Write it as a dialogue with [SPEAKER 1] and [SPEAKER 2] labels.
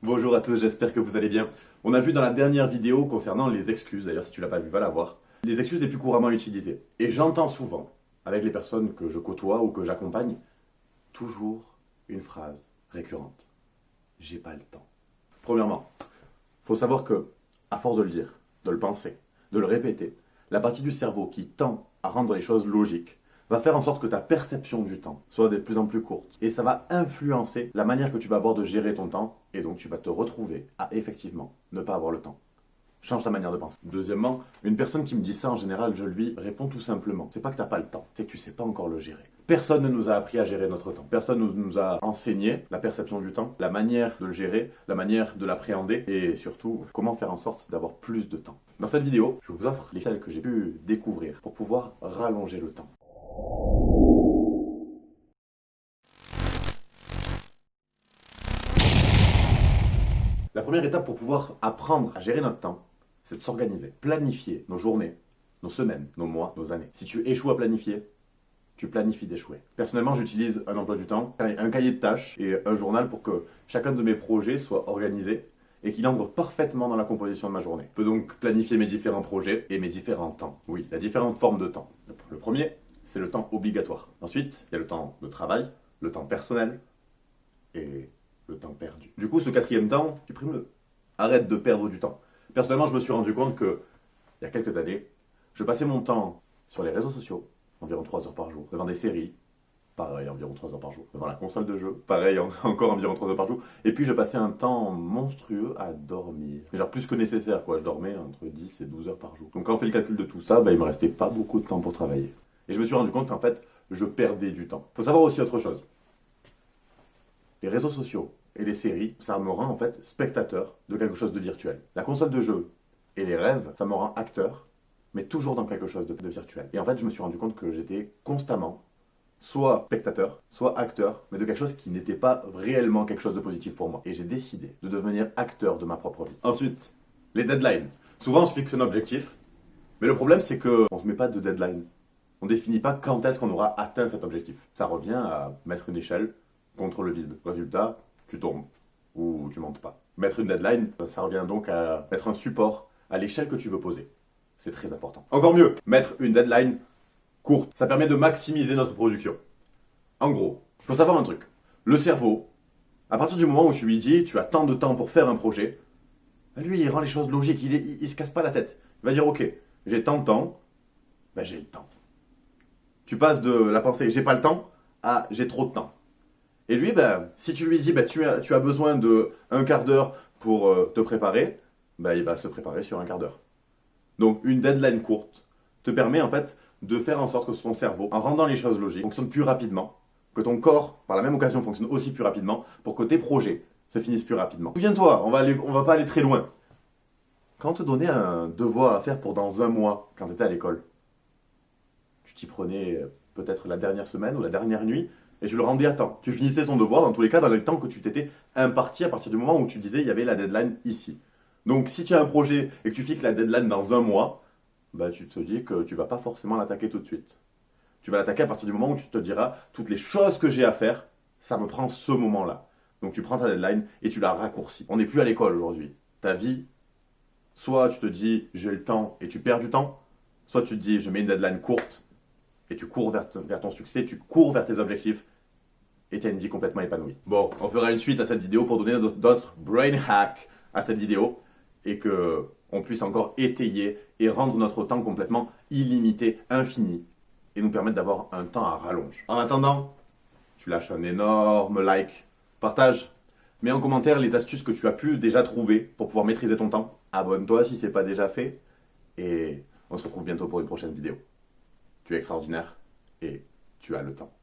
[SPEAKER 1] Bonjour à tous, j'espère que vous allez bien. On a vu dans la dernière vidéo concernant les excuses, d'ailleurs si tu l'as pas vu, va la voir. Les excuses les plus couramment utilisées. Et j'entends souvent, avec les personnes que je côtoie ou que j'accompagne, toujours une phrase récurrente. J'ai pas le temps. Premièrement, faut savoir que, à force de le dire, de le penser, de le répéter, la partie du cerveau qui tend à rendre les choses logiques va faire en sorte que ta perception du temps soit de plus en plus courte. Et ça va influencer la manière que tu vas avoir de gérer ton temps, et donc tu vas te retrouver à effectivement ne pas avoir le temps. Change ta manière de penser. Deuxièmement, une personne qui me dit ça en général, je lui réponds tout simplement. C'est pas que t'as pas le temps, c'est que tu sais pas encore le gérer. Personne ne nous a appris à gérer notre temps. Personne ne nous a enseigné la perception du temps, la manière de le gérer, la manière de l'appréhender et surtout comment faire en sorte d'avoir plus de temps. Dans cette vidéo, je vous offre les celles que j'ai pu découvrir pour pouvoir rallonger le temps. La première étape pour pouvoir apprendre à gérer notre temps, c'est de s'organiser, planifier nos journées, nos semaines, nos mois, nos années. Si tu échoues à planifier, tu planifies d'échouer. Personnellement, j'utilise un emploi du temps, un cahier de tâches et un journal pour que chacun de mes projets soit organisé et qu'il entre parfaitement dans la composition de ma journée. Je peux donc planifier mes différents projets et mes différents temps. Oui, il y a différentes formes de temps. Le premier, c'est le temps obligatoire. Ensuite, il y a le temps de travail, le temps personnel et le temps perdu. Du coup, ce quatrième temps, supprime-le. Arrête de perdre du temps. Personnellement, je me suis rendu compte que, il y a quelques années, je passais mon temps sur les réseaux sociaux, environ 3 heures par jour, devant des séries, pareil, environ 3 heures par jour, devant la console de jeu, pareil, encore environ 3 heures par jour, et puis je passais un temps monstrueux à dormir. Genre plus que nécessaire, quoi, je dormais entre 10 et 12 heures par jour. Donc quand on fait le calcul de tout ça, bah, il me restait pas beaucoup de temps pour travailler. Et je me suis rendu compte qu'en fait, je perdais du temps. Faut savoir aussi autre chose. Les réseaux sociaux et les séries, ça me rend en fait spectateur de quelque chose de virtuel. La console de jeu et les rêves, ça me rend acteur, mais toujours dans quelque chose de virtuel. Et en fait, je me suis rendu compte que j'étais constamment soit spectateur, soit acteur, mais de quelque chose qui n'était pas réellement quelque chose de positif pour moi. Et j'ai décidé de devenir acteur de ma propre vie. Ensuite, les deadlines. Souvent, on se fixe un objectif, mais le problème, c'est qu'on ne se met pas de deadline. On ne définit pas quand est-ce qu'on aura atteint cet objectif. Ça revient à mettre une échelle contre le vide. Résultat, tu tombes ou tu montes pas. Mettre une deadline, ça revient donc à mettre un support à l'échelle que tu veux poser. C'est très important. Encore mieux, mettre une deadline courte. Ça permet de maximiser notre production. En gros, il faut savoir un truc. Le cerveau, à partir du moment où tu lui dis tu as tant de temps pour faire un projet, lui, il rend les choses logiques. Il se casse pas la tête. Il va dire ok, j'ai tant de temps, ben j'ai le temps. Tu passes de la pensée j'ai pas le temps à j'ai trop de temps. Et lui, ben, si tu lui dis ben, tu as besoin de un quart d'heure pour te préparer, ben, il va se préparer sur un quart d'heure. Donc une deadline courte te permet en fait de faire en sorte que ton cerveau, en rendant les choses logiques, fonctionne plus rapidement, que ton corps, par la même occasion, fonctionne aussi plus rapidement, pour que tes projets se finissent plus rapidement. Souviens-toi, on va pas aller très loin. Quand on te donnait un devoir à faire pour dans un mois, quand tu étais à l'école, tu t'y prenais peut-être la dernière semaine ou la dernière nuit, et tu le rendais à temps. Tu finissais ton devoir, dans tous les cas, dans le temps que tu t'étais imparti à partir du moment où tu disais il y avait la deadline ici. Donc si tu as un projet et que tu fixes la deadline dans un mois, bah, tu te dis que tu vas pas forcément l'attaquer tout de suite. Tu vas l'attaquer à partir du moment où tu te diras toutes les choses que j'ai à faire, ça me prend ce moment-là. Donc tu prends ta deadline et tu la raccourcis. On n'est plus à l'école aujourd'hui. Ta vie, soit tu te dis j'ai le temps et tu perds du temps, soit tu te dis je mets une deadline courte et tu cours vers ton succès, tu cours vers tes objectifs et tu as une vie complètement épanouie. Bon, on fera une suite à cette vidéo pour donner d'autres brain hacks à cette vidéo et que on puisse encore étayer et rendre notre temps complètement illimité, infini et nous permettre d'avoir un temps à rallonge. En attendant, tu lâches un énorme like, partage, mets en commentaire les astuces que tu as pu déjà trouver pour pouvoir maîtriser ton temps. Abonne-toi si ce n'est pas déjà fait et on se retrouve bientôt pour une prochaine vidéo. Tu es extraordinaire et tu as le temps.